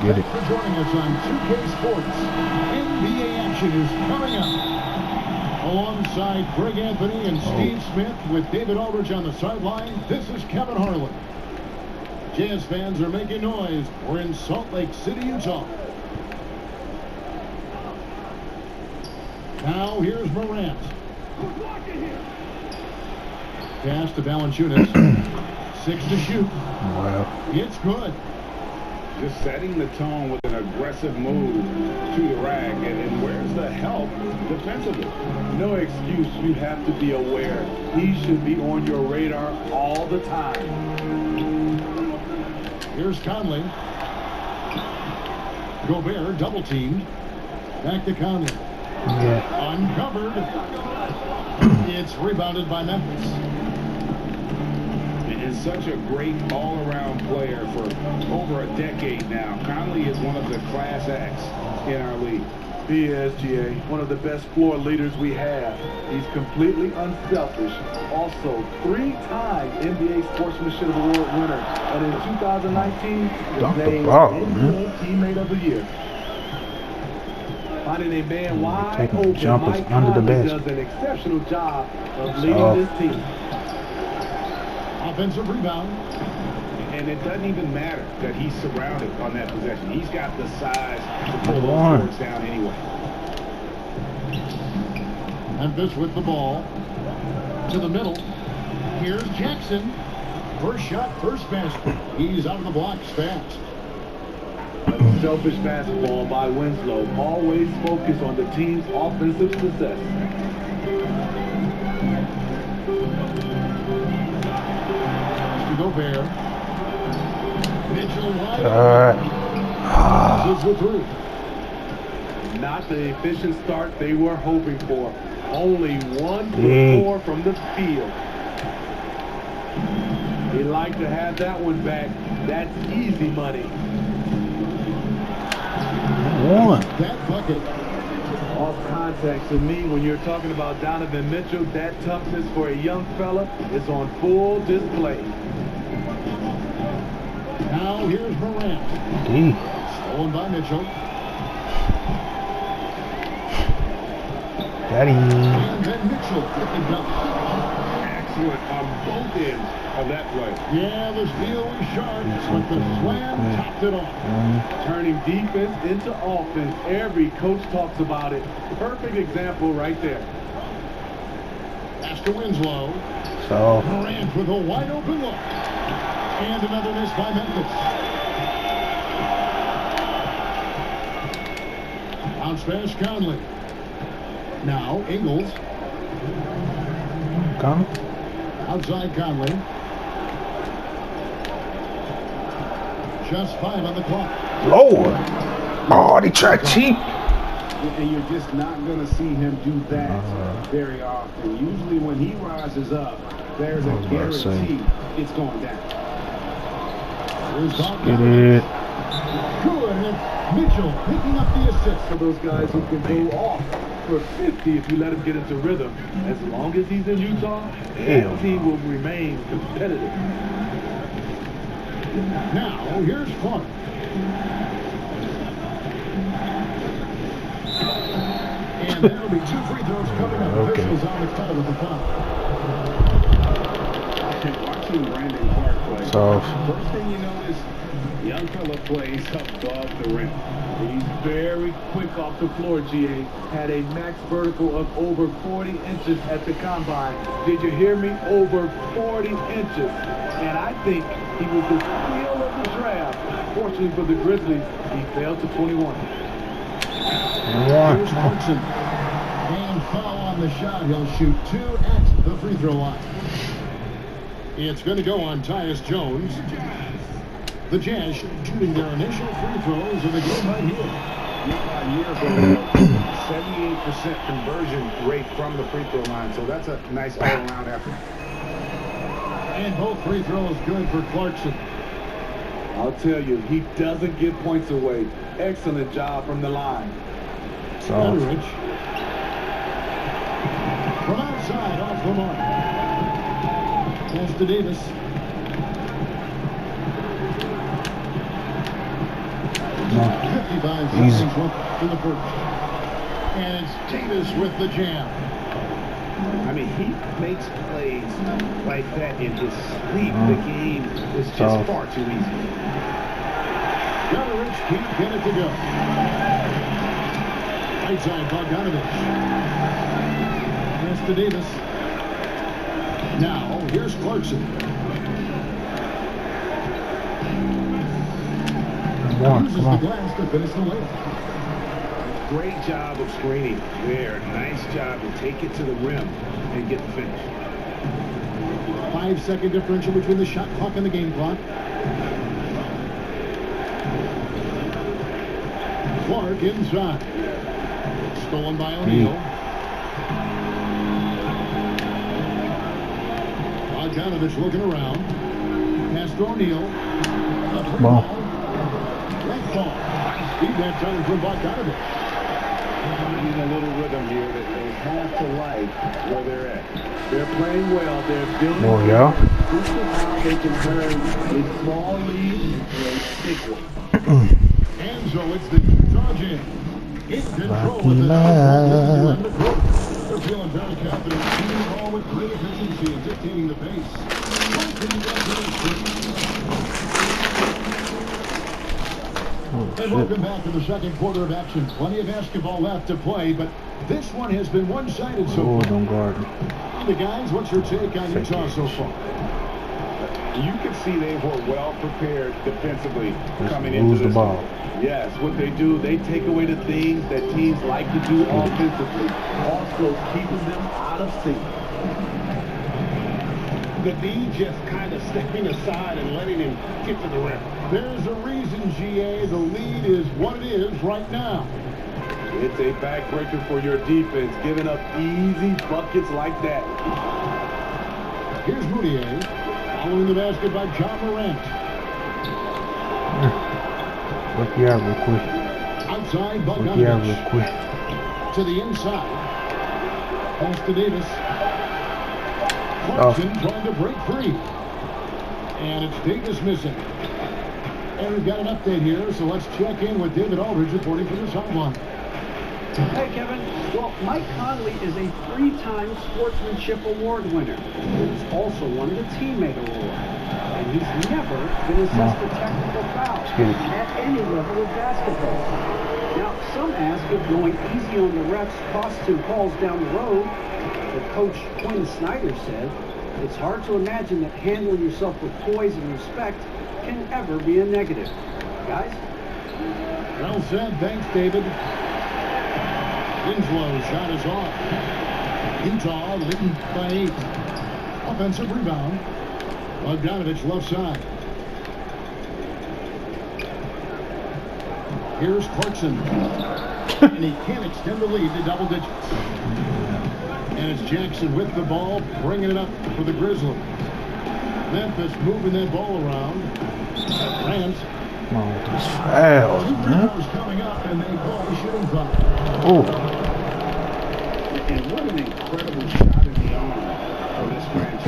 Get it. Thanks for joining us on 2K Sports. NBA action is coming up. Alongside Greg Anthony and Steve Smith with David Aldridge on the sideline, this is Kevin Harlan. Jazz fans are making noise. We're in Salt Lake City, Utah. Now here's Morant. Pass to Valanciunas. 6 to shoot. Wow. It's good. Just setting the tone with an aggressive move to the rack. And where's the help defensively? No excuse. You have to be aware. He should be on your radar all the time. Here's Conley. Gobert double teamed. Back to Conley. Yeah. Uncovered. It's rebounded by Memphis. Is such a great all-around player for over a decade now. Conley is one of the class acts in our league. He is, GA, one of the best floor leaders we have. He's completely unselfish. Also, 3-time NBA Sportsmanship Award winner. And in 2019, was named NBA Teammate of the Year. Finding a man wide open, jumpers Mike under the Conley basket. does an exceptional job of leading this team. Offensive rebound. And it doesn't even matter that he's surrounded on that possession. He's got the size to pull those boards down anyway. Memphis with the ball. To the middle. Here's Jackson. First shot, first basket. He's out of the blocks fast. Selfish basketball by Winslow. Always focus on the team's offensive success. Gobert. Mitchell wide. All right. Not the efficient start they were hoping for. Only 1 for 4 from the field. He'd like to have that one back. That's easy money. That bucket. Off contact to me, when you're talking about Donovan Mitchell, that toughness for a young fella is on full display. Now here's Morant. Stolen by Mitchell. Daddy. And then Mitchell with the dunk. Excellent on both ends of that play. Yeah, the steal was sharp, but the slam topped it off. Turning defense into offense. Every coach talks about it. Perfect example right there. Pass to Winslow. So. Morant with a wide open look. And another miss by Memphis. Bounce pass Conley. Now Ingles. Conley. Outside Conley. Just 5 on the clock. Lord. Oh, they tried cheap. And you're just not going to see him do that very often. Usually when he rises up, there's a guarantee it's going down. Get it. Good. Mitchell picking up the assist. For those guys who can go off for 50 if you let him get into rhythm. As long as he's in Utah, that team will remain competitive. Now, here's Clark. And that'll be 2 free throws coming up. Officials on the call at the top. Watching Brandon Clark play. So. First thing you notice, young fella plays above the rim. He's very quick off the floor, GA. Had a max vertical of over 40 inches at the combine. Did you hear me? Over 40 inches. And I think he was the steal of the draft. Fortunately for the Grizzlies, he fell to 21. Here's Clarkson. And foul on the shot. He'll shoot 2 at the free throw line. It's going to go on Tyus Jones. The Jazz shooting their initial free throws of the game right here. Year by year, 78% conversion rate from the free throw line. So that's a nice all-around effort. And both free throws good for Clarkson. I'll tell you, he doesn't give points away. Excellent job from the line. Aldridge. From outside, off the mark. Pass to Davis. 55 Easy. seconds left in the first. And it's Davis with the jam. I mean, he makes plays like that in his sleep. The game is just far too easy. Rich can't get it to go. Right side, Bogdanovich. Pass to Davis. Now, here's Clarkson. Uses the glass to finish the layup. Great job of screening there. Nice job to take it to the rim and get the finish. 5-second differential between the shot clock and the game clock. Clark inside. Stolen by O'Neal. Bogdanovich looking around. Pass to O'Neal. Ball. Right ball. Nice feed that time from Bogdanovich. Finding a little rhythm here that they have to like where they're at. They're playing well. They're building. Oh, yeah. This is how they can turn a small lead into a big one. And so it's the Utah Jazz in control with the number. They're feeling very confident. Shooting the ball with great efficiency and dictating the pace. And welcome back to the second quarter of action. Plenty of basketball left to play, but this one has been one-sided so far. Don't guard. The guys, what's your take on Utah so far? You can see they were well prepared defensively coming into this ball. Yes, what they do, they take away the things that teams like to do offensively, also keeping them out of sync. The D just kind of stepping aside and letting him get to the rim. There's a reason, GA, the lead is what it is right now. It's a backbreaker for your defense, giving up easy buckets like that. Here's Moutier, following the basket by John Morant. Look here real quick. Outside, Look here real Bogdanovich. quick. To the inside. Pass to Davis. Clarkson trying to break free. And it's Davis missing. And we've got an update here, so let's check in with David Aldridge reporting from the sideline. Hey, Kevin. Well, Mike Conley is a 3-time Sportsmanship Award winner. He's also won the Teammate Award. And he's never been assessed a technical foul at any level of basketball. Now, some ask if going easy on the refs costs him calls down the road. But Coach Quinn Snyder said, it's hard to imagine that handling yourself with poise and respect can ever be a negative. Guys? Well said. Thanks, David. Winslow shot is off. Utah leading by 8. Offensive rebound. Bogdanovich left side. Here's Clarkson. And he can't extend the lead to double digits. And it's Jackson with the ball, bringing it up for the Grizzlies. Memphis moving that ball around. Grant. Oh, it's foul, Two man. rebounds coming up, and they call a shooting foul. Oh. And what an incredible shot in the arm for this franchise.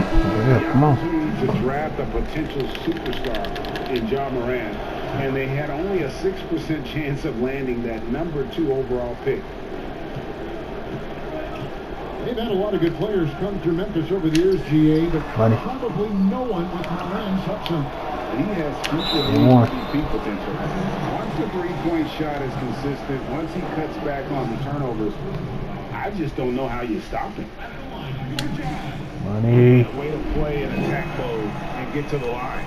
Yeah, come on. The opportunity to draft a potential superstar in John Morant, and they had only a 6% chance of landing that number 2 overall pick. They've had a lot of good players come through Memphis over the years, GA, but probably no one with Morant's upside. He has future MVP potential. Once the three-point shot is consistent, once he cuts back on the turnovers, I just don't know how you stop him. Money. Way to play in attack mode and get to the line.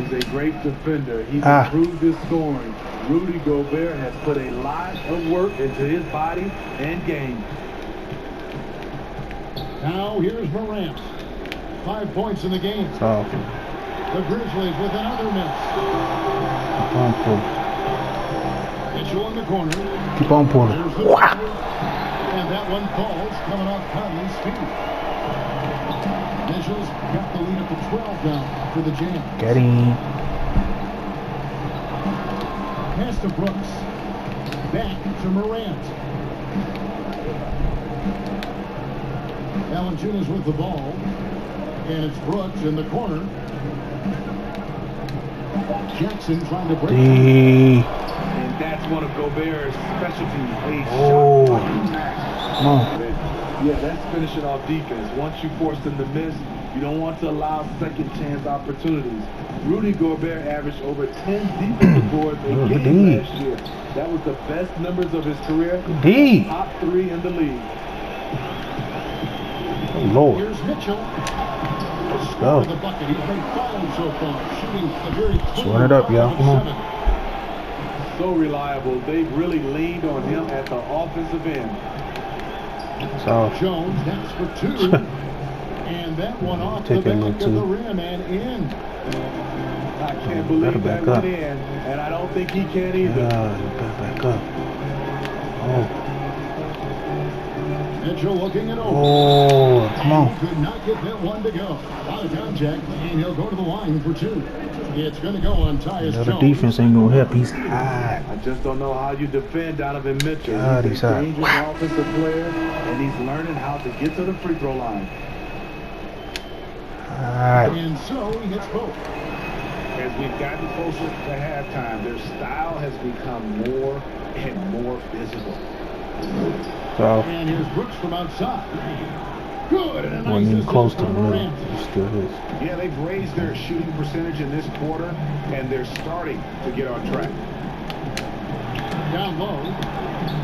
He's a great defender. He's improved his scoring. Rudy Gobert has put a lot of work into his body and game. Now here's Morant. 5 points in the game. Soft. The Grizzlies with another miss. Keep on pulling. Mitchell in the corner. Keep on pulling. There's the Wow. and that one falls, coming off Conley's feet. Mitchell's got the lead up to 12 now for the Jam. Get him. Pass to Brooks. Back to Morant. Valanciunas with the ball. And it's Brooks in the corner. Jackson trying to break. That's one of Gobert's specialties, a Oh. shot. Come on. Yeah, that's finishing off defense. Once you force them to miss, you don't want to allow second chance opportunities. Rudy Gobert averaged over 10 defensive boards a Good game D. last year. That was the best numbers of his career. D. Top 3 in the league. Oh, Lord. Here's Mitchell. Let's go. The bucket. He's made 5 so far, shooting a very clean Run it up, y'all. Come on. 7. So reliable. They've really leaned on him at the offensive end. So, Jones, that's for 2. And that one off the Take that back one, of too. the rim and in. I can't believe Better that back up. went in, and I don't think he can either. yeah, you better back up. Oh. Mitchell looking it over. Oh, come on. He could not get that one to go. Out of contact, and he'll go to the line for 2. It's going to go on Tyus The Jones. defense ain't gonna help. He's high. I just don't know how you defend Donovan Mitchell. God, He's he's a hot. dangerous offensive player, and he's learning how to get to the free throw line. Alright. And so he hits both. As we've gotten closer to halftime, their style has become more and more physical. So, And here's Brooks from outside. Good. And a nice wasn't even assist close to the from middle. Morant. It still is. Yeah, they've raised their shooting percentage in this quarter, and they're starting to get on track. Down low.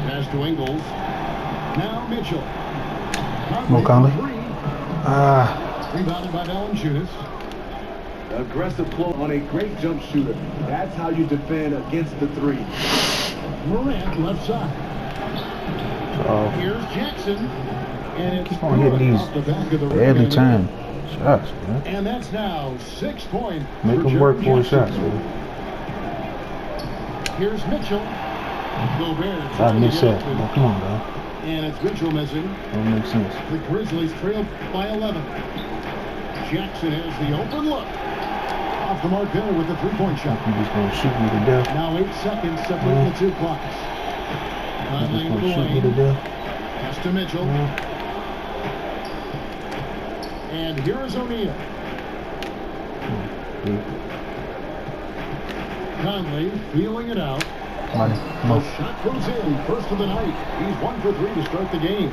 Pass to Ingles. Now Mitchell. Come on, Conley. Ah, Rebounded by Valanciunas. Aggressive flow on a great jump shooter. That's how you defend against the 3. Morant left side. so Here's Jackson. And it's keep on hitting good these off the back of the rim barely and timed shots, man. in. And that's now 6 points. Make them work for his shots, man. Here's Mitchell. Gobert. I trying to miss get that. up to- Oh, come on, man. And it's Mitchell missing. Don't make sense. The Grizzlies trail by 11. Jackson has the open look. Off the mark there with the 3-point shot. You just gonna shoot me to death. Now 8 seconds separate the 2 clocks. You Conley just into the gonna shoot me to lane. death. Pass to Mitchell. And here is O'Neal. Conley feeling it out. Money. Come The on. shot goes in. First of the night. He's 1 for 3 to start the game.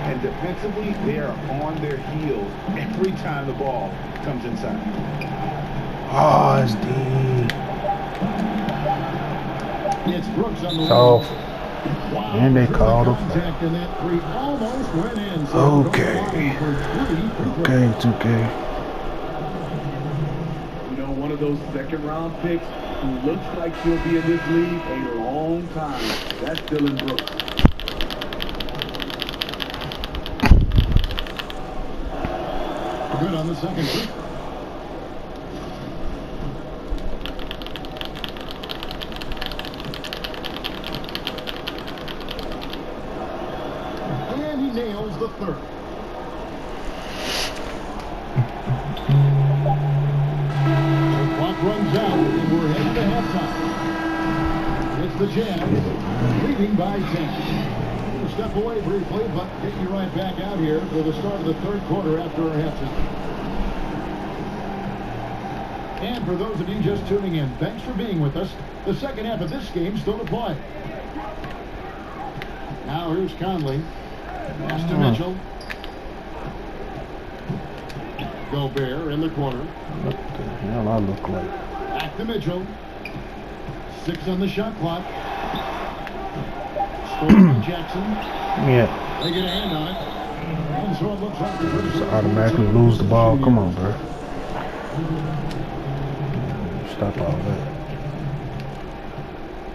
And defensively, they are on their heels every time the ball comes inside. Oh, it's D. It's Brooks on the Soft. wing. Wow, And they terrific called a contact, and that 3 almost went in. So Okay. goes line for 3 free throws. Okay, it's okay. You know, one of those second-round picks who looks like he'll be in this league a long time. That's Dylan Brooks. Good on the second free throw. And he nails the 3rd. The clock runs out, and we're heading to halftime. It's the Jazz, leading by 10. We'll step away briefly, but get you right back out here for the start of the 3rd quarter after our halftime. And for those of you just tuning in, thanks for being with us. The second half of this game still to play. Now here's Conley. Pass to Mitchell. Gobert in the corner. What the hell I look like? Back to Mitchell. 6 on the shot clock. Scored by Jackson. Yeah, They get a hand on it. And so it looks like the just automatically lose the ball. Come on, bro. Stop all that.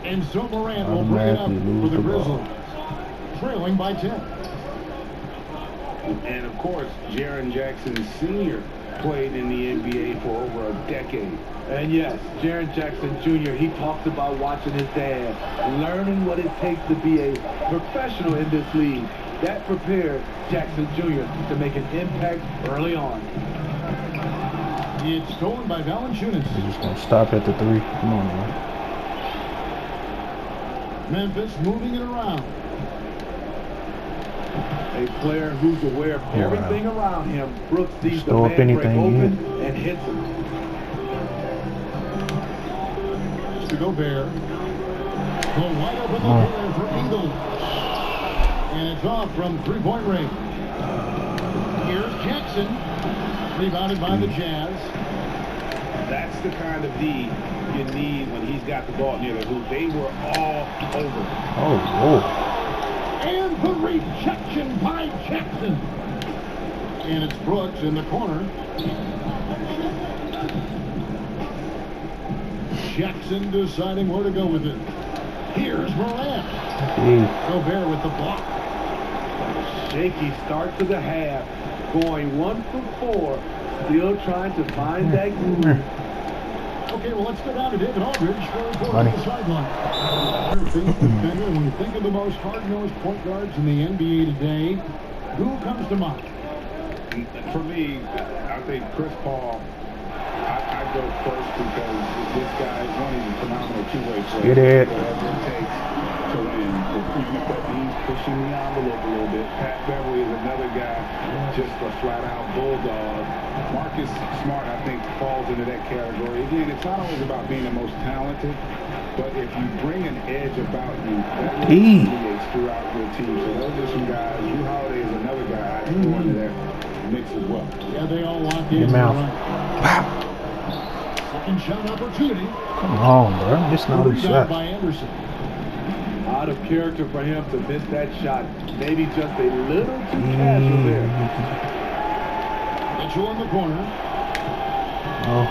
And so Morant will bring it up Automatically lose for the the ball. Grizzlies. Trailing by 10. And of course, Jaren Jackson Sr. played in the NBA for over a decade. And yes, Jaren Jackson Jr., he talks about watching his dad, learning what it takes to be a professional in this league. That prepared Jackson Jr. to make an impact early on. It's stolen by Valanciunas. We're just gonna stop at the 3. Come on, man. Memphis moving it around. A player who's aware of everything around him. Brooks sees the Store up man break anything open and hits him. To Gobert. Go wide open look here for Eagles. And it's off from three-point range. Here's Jackson. Rebounded by the Jazz. That's the kind of D you need when he's got the ball near the hoop. They were all over. Oh, And the rejection by Jackson. And it's Brooks in the corner. Jackson deciding where to go with it. Here's Morant. Gobert with the block. Shaky start to the half. Going 1 for 4. Still trying to find that groove. Okay, well, let's go down to David Aldridge for on the sideline. When you think of the most hard-nosed point guards in the NBA today, who comes to mind? For me, I think Chris Paul. I go first because this guy is one of the phenomenal two-way players. Get it. Whatever it takes to win. He's pushing the envelope a little bit. Pat Beverly is another guy, just a flat-out bulldog. Marcus Smart, I think, falls into that category. Again, it's not always about being the most talented, but if you bring an edge about you, that really radiates throughout your team. So those are some guys. Drew Holiday is another guy I throw into that mix as well. Yeah, they all lock in. Your mouth. Right. Second shot opportunity. come on, bro. Just not his Rebound shot. by Anderson. Out of character for him to miss that shot. Maybe just a little too casual there. Mitchell in the corner. Oh,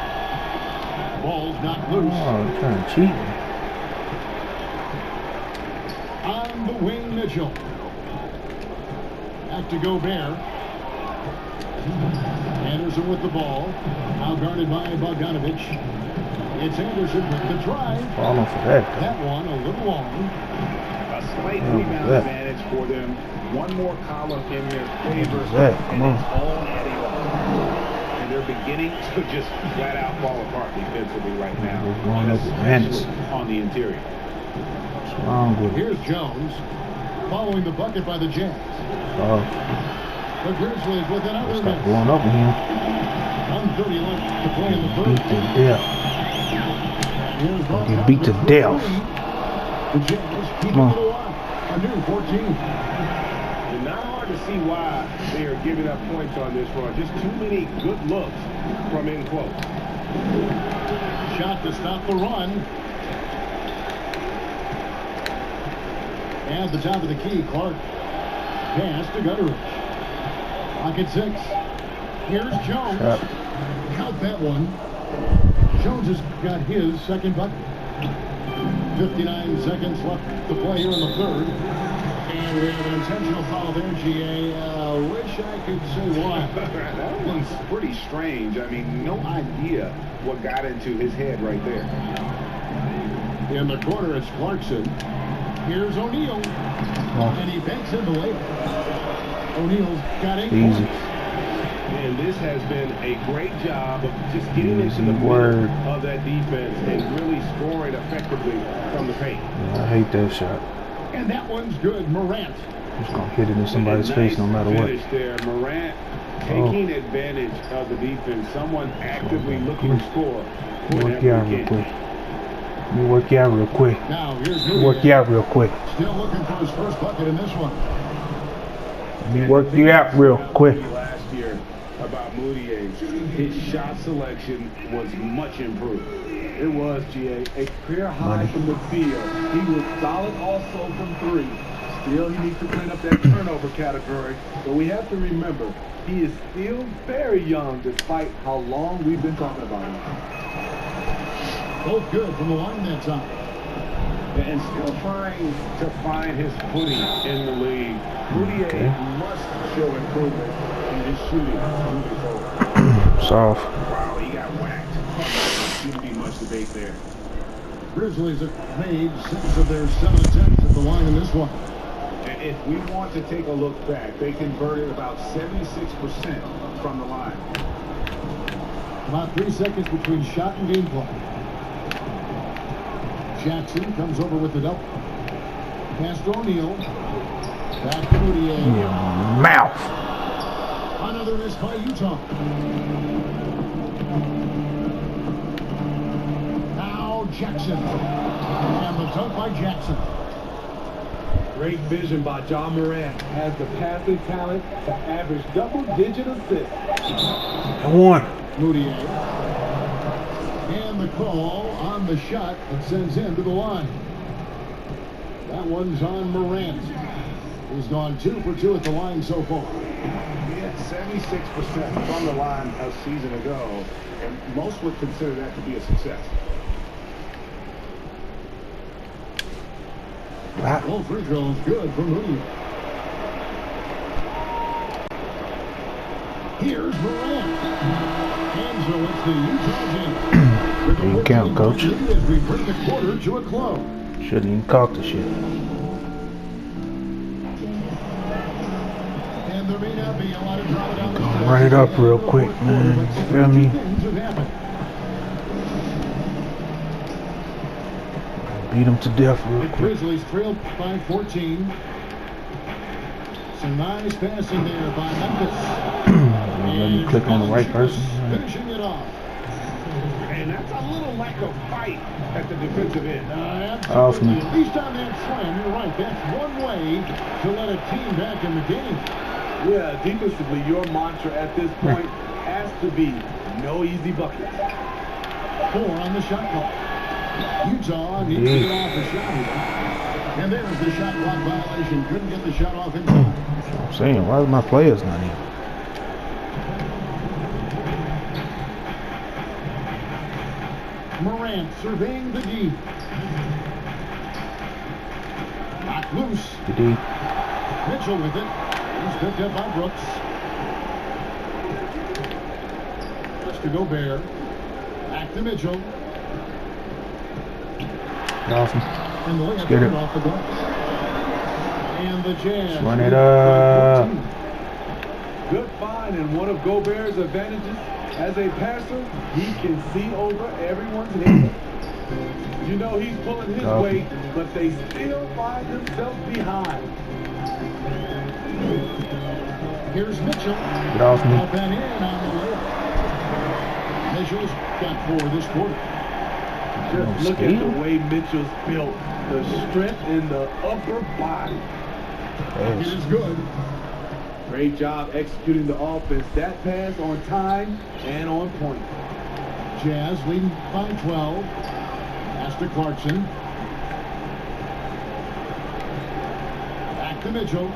Ball's knocked loose. kind of cheating. On the wing, Mitchell. Back to Gobert. Anderson with the ball. Now guarded by Bogdanovich. It's Anderson with the drive. Falling for that. That one a little long. A slight rebound advantage for them. One more column in their favor. Come on. It's all adding up. And they're beginning to just flat out fall apart defensively right now. They're going up Especially on the interior. What's wrong with it? Here's Jones. Following the bucket by the Jazz. Oh, The Grizzlies with another stop miss. going up in here. 1:30 left to play in the Beat first. to death. Here's Get beat to death. The Jazz keep it Come on. alive. A new 14. And not hard to see why they are giving up points on this run. Just too many good looks from in close. Shot to stop the run. At the top of the key, Clark. Pass to Gutteridge. Pocket 6. Here's Jones. Count that one. Jones has got his second bucket. 59 seconds left to play here in the third. And we have an intentional foul there, GA. Wish I could say why. That one's pretty strange. I mean, no idea what got into his head right there. In the corner, it's Clarkson. Here's O'Neal. And he banks in the layup. O'Neal's got 8 Easy. points. And this has been a great job of just getting into the Word. middle of that defense and really scoring effectively from the paint. Yeah, I hate that shot. And that one's good. Morant. Just gonna hit it in somebody's face no matter what. Finish there. Morant taking advantage of the defense. Someone actively looking to score. Work you out real quick. Let me work you out real quick. Now here's Work you out real quick. Still looking for his first bucket in this one. Let me work you out real quick. Last year about Moutier, his shot selection was much improved. It was, GA. A career high from the field. He was solid also from 3. Still, he needs to clean up that turnover category. But we have to remember, he is still very young despite how long we've been talking about him. Both good from the line that time. And still trying to find his footing in the league. Moutier must show improvement in his shooting moving forward. Soft. Wow, he got whacked. Shouldn't be much debate there. Grizzlies have made 6 of their 7 attempts at the line in this one. And if we want to take a look back, they converted about 76% from the line. About 3 seconds between shot and game clock. Jackson comes over with the double. Pass to O'Neal. Back to Moutier. Your mouth. Another miss by Utah. Now Now Jackson. And the dunk by Jackson. Great vision by John Morant. Has the passing talent to average double-digit assists. And one. Moutier. And the call on the shot that sends him to the line. That one's on Morant. He's gone 2 for 2 at the line so far. He had 76% from the line a season ago, and most would consider that to be a success. All free throws good from Moody. Here's Morant. And so it's the Utah Jazz. Didn't count, coach. As we bring the quarter to a close. Shouldn't even caught the shit. And there may not be a lot of drama down the Gonna stretch. run it up real quick, man. You feel me? Things have happened. Beat him to death real The quick. Grizzlies trail by 14. Some nice passing there by Memphis. Let me click on the right person. Finishing it off. And that's a little lack of fight at the defensive end. Absolutely. At least on that slam, you're right. That's one way to let a team back in the game. Yeah, defensively, your mantra at this point has to be no easy buckets. 4 on the shot clock. Utah needs to get off the shot here. And there's the shot clock violation. Couldn't get the shot off in time. That's what I'm saying. Why is my players not here? Morant surveying the D. Knocked loose. The D. Mitchell with it. He's picked up by Brooks. Just to Gobert. Back to Mitchell. Awesome. And the Let's get it. off the glass. And the Jazz. Let's run it up. Good find, and one of Gobert's advantages as a passer, he can see over everyone's head. You know he's pulling his weight, but they still find themselves behind. Here's Mitchell. Get off me. Up and in on the layup. Mitchell's got 4 this quarter. Just look at the way Mitchell's built. The strength in the upper body. It is good. Great job executing the offense. That pass on time and on point. Jazz leading by 12. Pass to Clarkson. Back to Mitchell.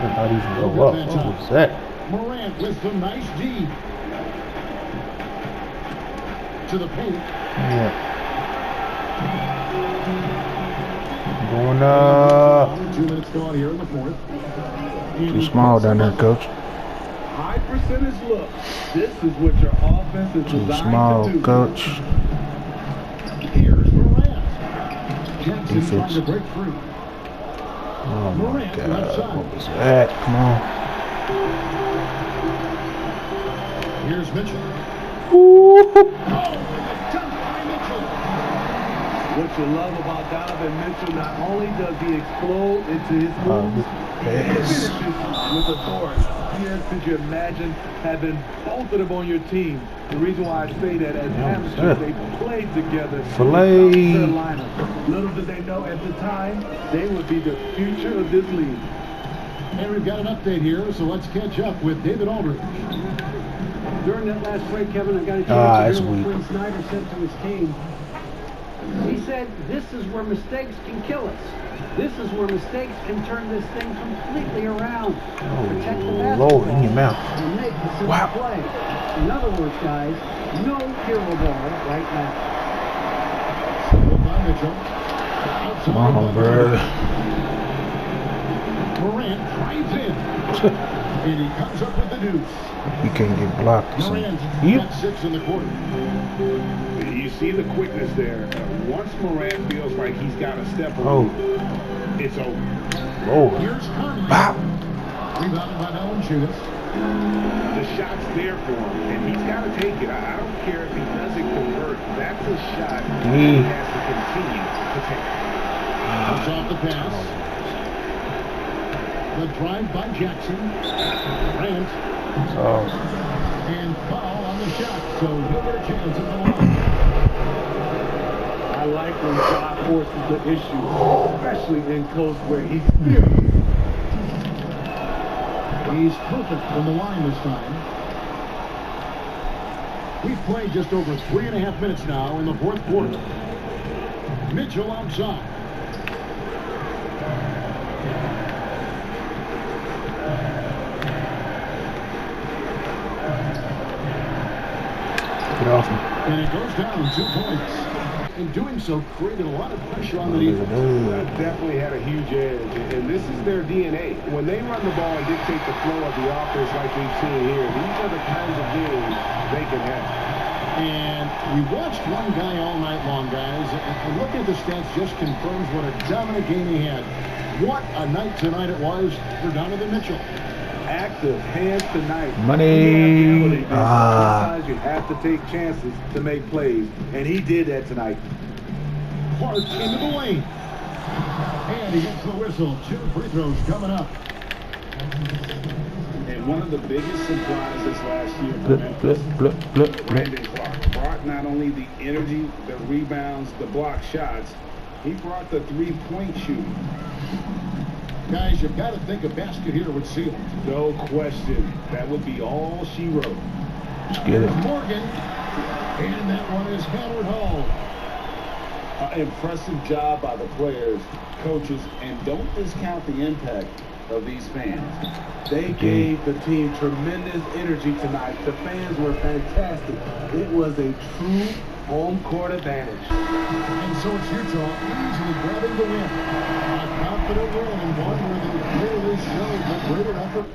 Not even go up. What was that? Morant with some nice D. To the paint. Yeah. Going up. 2 minutes gone here in the fourth. Too small down there, coach. High percentage look. This is what your offense is Too designed small, to do. coach. Here's Morant. Jackson Defense. trying to break free. Oh my Morant, left God. side. What was that? Come on. Here's Mitchell. Woo-hoo. Oh, dunk by Mitchell. What you love about Donovan Mitchell, not only does he explode into his moves, he finishes with authority. Yes, could you imagine having both of them on your team? The reason why I say that, as amateurs, they played together. Filet. In South Carolina. Little did they know at the time, they would be the future of this league. And we've got an update here, so let's catch up with David Aldridge. During that last break, Kevin, I got a it's chance to hear weak. what Quinn Snyder said to his team. He said, this is where mistakes can kill us. This is where mistakes can turn this thing completely around. Protect the basketball Lord, in your mouth. and make the simple Wow. play. In other words, guys, no hero ball right now. By Mitchell. Come on, bro. Morant drives in. And he comes up with the deuce. You can't get blocked. So. Morant Yep. got 6 in the quarter. You see the quickness there. Once Morant feels like he's got a step Oh. on, it's over. Lord. Here's Conley. Wow. Rebounded by Valanciunas. The shot's there for him, and he's got to take it. I don't care if he doesn't convert. That's a shot he has to continue to take. Comes off the pass. The drive by Jackson. Grant. Oh, And foul on the shot. So he'll get a chance at the line. I like when God forces the issue, especially in close where he's serious. He's perfect from the line this time. We've played just over 3.5 minutes now in the fourth quarter. Mitchell outside. get off him. And it goes down 2 points. In doing so, created a lot of pressure on the defense. Definitely had a huge edge, and this is their DNA. When they run the ball and dictate the flow of the offense like we've seen here, these are the kinds of games they can have. And we watched one guy all night long, guys, and looking at the stats just confirms what a dominant game he had. What a night tonight it was for Donovan Mitchell. Active hands tonight. Money. Sometimes you have to take chances to make plays, and he did that tonight. Clark into the lane. And he gets the whistle. 2 free throws coming up. And one of the biggest surprises last year for Blip, Memphis, blip, blip, blip, Brandon blip. Clark brought not only the energy, the rebounds, the block shots, he brought the three-point shooting. Guys, you've got to think a basket here would seal it. No question. That would be all she wrote. Let's get it. Morgan. And that one is hammered home. Impressive job by the players, coaches, and don't discount the impact of these fans. They gave the team tremendous energy tonight. The fans were fantastic. It was a true home court advantage. And so it's Utah easily grabbing the win. A confident win and one where they clearly showed the greater effort